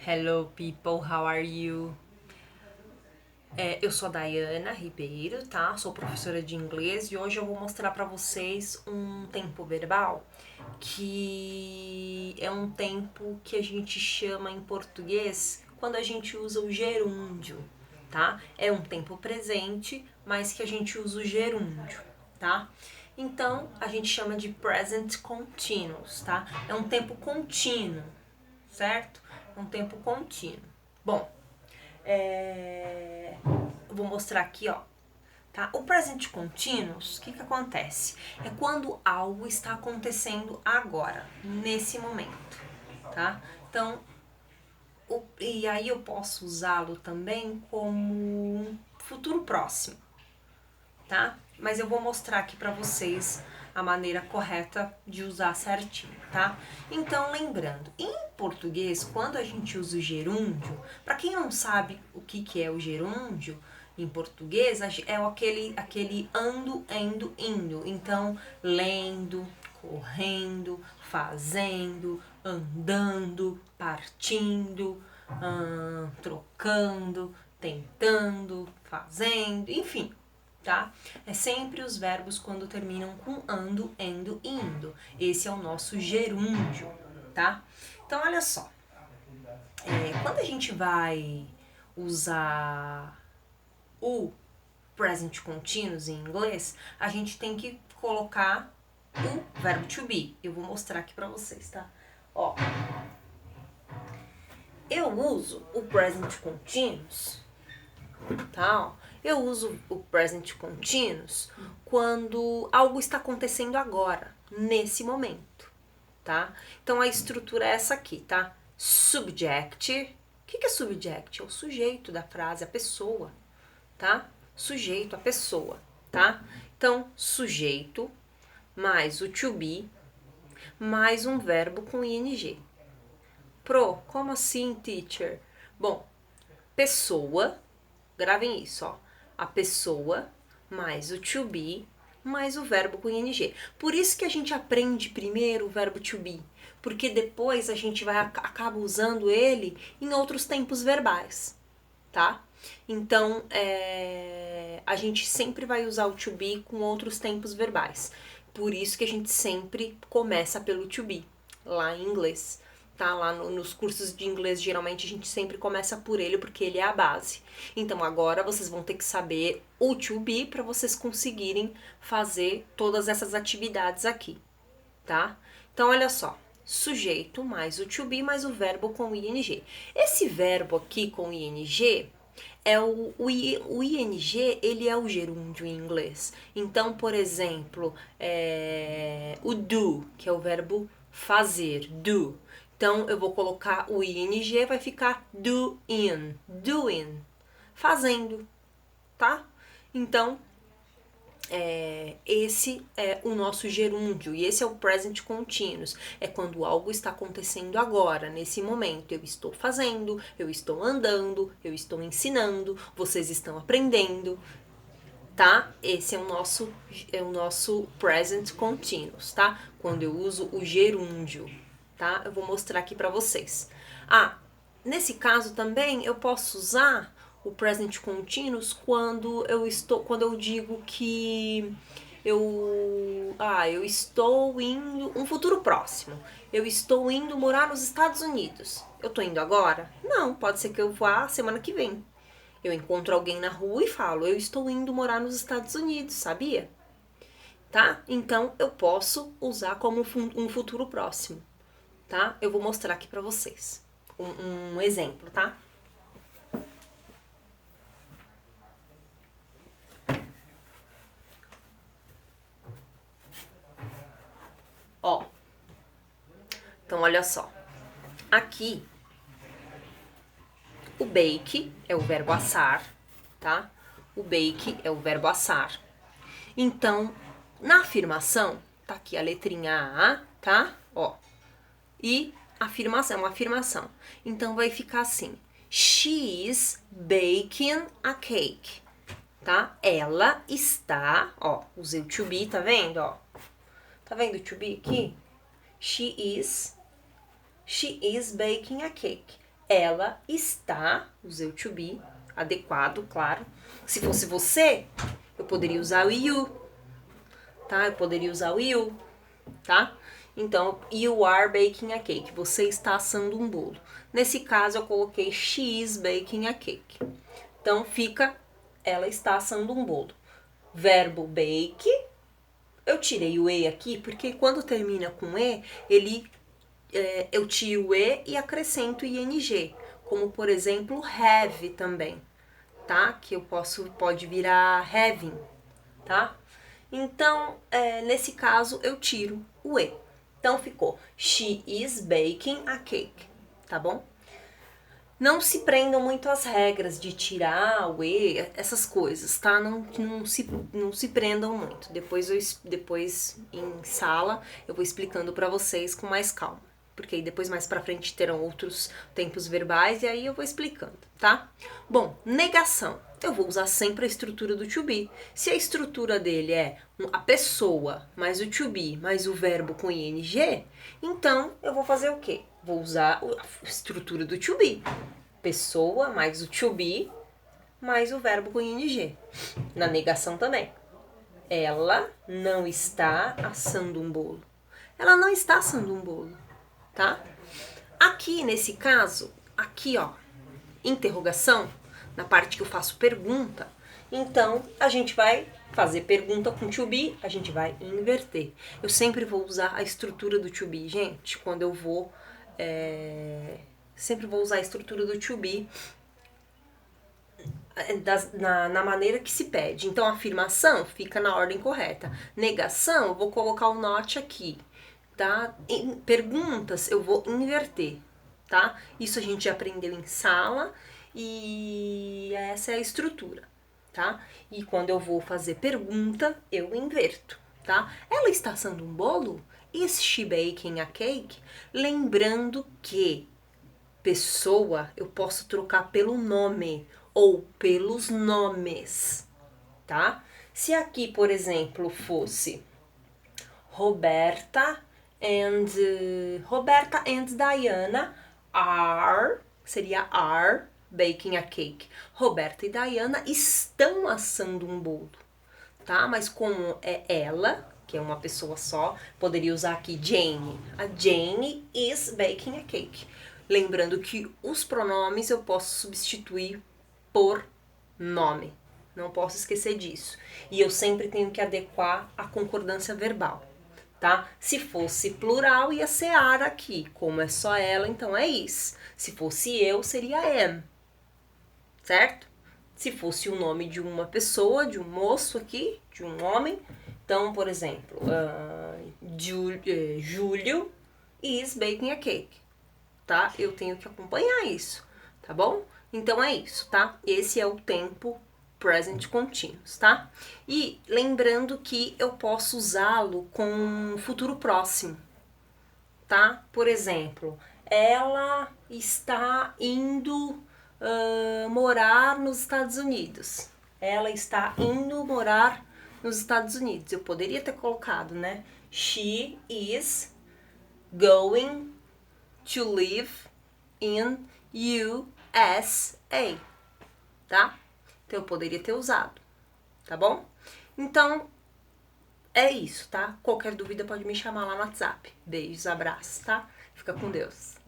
Hello people, how are you? Eu sou a Dayana Ribeiro, tá? Sou professora de inglês e hoje eu vou mostrar pra vocês um tempo verbal que é um tempo que a gente chama em português quando a gente usa o gerúndio, tá? É um tempo presente, mas que a gente usa o gerúndio, tá? Então, a gente chama de present continuous, tá? É um tempo contínuo, certo? É um tempo contínuo. Bom, eu vou mostrar aqui, ó. Tá? O present continuous, o que acontece? É quando algo está acontecendo agora, nesse momento, tá? Então, e aí eu posso usá-lo também como futuro próximo, tá? Mas eu vou mostrar aqui pra vocês a maneira correta de usar certinho, tá? Então, lembrando, em português, quando a gente usa o gerúndio, pra quem não sabe o que é o gerúndio, em português é aquele ando, endo, indo. Então, lendo, correndo, fazendo, andando, partindo, trocando, tentando, fazendo, enfim, tá? É sempre os verbos quando terminam com ando, endo e indo. Esse é o nosso gerúndio, tá? Então, olha só. Quando a gente vai usar o present continuous em inglês, a gente tem que colocar o verbo to be. Eu vou mostrar aqui pra vocês, tá? Ó, eu uso o present continuous, tá? Eu uso o present continuous quando algo está acontecendo agora, nesse momento, tá? Então a estrutura é essa aqui, tá? Subject. O que é subject? É o sujeito da frase, a pessoa, tá? Sujeito, a pessoa, tá? Então, sujeito mais o to be mais um verbo com ing. Como assim, teacher? Bom, pessoa, gravem isso, ó. A pessoa mais o to be mais o verbo com ing. Por isso que a gente aprende primeiro o verbo to be, porque depois a gente acaba usando ele em outros tempos verbais, tá? Então, a gente sempre vai usar o to be com outros tempos verbais. Por isso que a gente sempre começa pelo to be, lá em inglês. Tá? Lá nos cursos de inglês, geralmente a gente sempre começa por ele, porque ele é a base. Então, agora vocês vão ter que saber o to be para vocês conseguirem fazer todas essas atividades aqui, tá? Então, olha só. Sujeito mais o to be mais o verbo com ing. Esse verbo aqui com ing o ing, ele é o gerúndio em inglês. Então, por exemplo, o do, que é o verbo fazer, do. Então, eu vou colocar o ing, vai ficar doing, fazendo, tá? Então, esse é o nosso gerúndio e esse é o present continuous. É quando algo está acontecendo agora, nesse momento. Eu estou fazendo, eu estou andando, eu estou ensinando, vocês estão aprendendo, tá? Esse é o nosso present continuous, tá? Quando eu uso o gerúndio, tá? Eu vou mostrar aqui para vocês. Nesse caso também eu posso usar o present continuous quando eu digo que eu estou indo, um futuro próximo. Eu estou indo morar nos Estados Unidos. Eu tô indo agora? Não, pode ser que eu vá semana que vem. Eu encontro alguém na rua e falo, eu estou indo morar nos Estados Unidos, sabia? Tá? Então eu posso usar como um futuro próximo, tá? Eu vou mostrar aqui pra vocês um exemplo, tá? Ó, então olha só. Aqui, o bake é o verbo assar, tá? O bake é o verbo assar. Então, na afirmação, tá aqui a letrinha A, tá? Ó. E afirmação, uma afirmação. Então vai ficar assim: She is baking a cake. Tá? Ela está, ó, usei o to be, tá vendo, ó? Tá vendo o to be aqui? She is baking a cake. ela está, usei o to be, adequado, claro. Se fosse você, eu poderia usar o you, tá? Eu poderia usar o you, tá? Então, you are baking a cake. Você está assando um bolo. Nesse caso, eu coloquei she is baking a cake. Então, fica, ela está assando um bolo. Verbo bake. Eu tirei o e aqui, porque quando termina com e, eu tiro o e acrescento ing. Como, por exemplo, have também, tá? Que eu pode virar having, tá? Então, nesse caso, eu tiro o e. Então, ficou she is baking a cake, tá bom? Não se prendam muito às regras de tirar o e, essas coisas, tá? Não se prendam muito. Depois em sala, eu vou explicando pra vocês com mais calma. Porque aí depois mais pra frente terão outros tempos verbais e aí eu vou explicando, tá? Bom, negação. Eu vou usar sempre a estrutura do to be. Se a estrutura dele é a pessoa, mais o to be, mais o verbo com ing, então eu vou fazer o quê? Vou usar a estrutura do to be. Pessoa, mais o to be, mais o verbo com ing. Na negação também. Ela não está assando um bolo. Ela não está assando um bolo, tá? Aqui, nesse caso, aqui, ó, interrogação, na parte que eu faço pergunta, então a gente vai fazer pergunta com to be, a gente vai inverter. Eu sempre vou usar a estrutura do to be, gente, quando eu vou... sempre vou usar a estrutura do to be na maneira que se pede. Então, afirmação fica na ordem correta. Negação, eu vou colocar o not aqui, tá? Perguntas, eu vou inverter, tá? Isso a gente já aprendeu em sala e essa é a estrutura, tá? E quando eu vou fazer pergunta, eu inverto, tá? Ela está assando um bolo? Is she baking a cake? Lembrando que pessoa eu posso trocar pelo nome ou pelos nomes, tá? Se aqui, por exemplo, fosse Roberta and Diana seria are baking a cake. Roberta e Diana estão assando um bolo, tá? Mas como é ela, que é uma pessoa só, poderia usar aqui Jane. A Jane is baking a cake. Lembrando que os pronomes eu posso substituir por nome. Não posso esquecer disso. E eu sempre tenho que adequar a concordância verbal, tá? Se fosse plural, ia ser are aqui. Como é só ela, então é is. Se fosse eu, seria am. Certo? Se fosse o nome de uma pessoa, de um moço aqui, de um homem, então, por exemplo, Júlio is baking a cake, tá? Eu tenho que acompanhar isso, tá bom? Então é isso, tá? Esse é o tempo present continuous, tá? E lembrando que eu posso usá-lo com futuro próximo, tá? Por exemplo, ela está indo morar nos Estados Unidos. Ela está indo morar nos Estados Unidos. Eu poderia ter colocado, né? She is going to live in USA, tá? Então eu poderia ter usado, tá bom? Então é isso, tá? Qualquer dúvida pode me chamar lá no WhatsApp. Beijos, abraços, tá? Fica com Deus.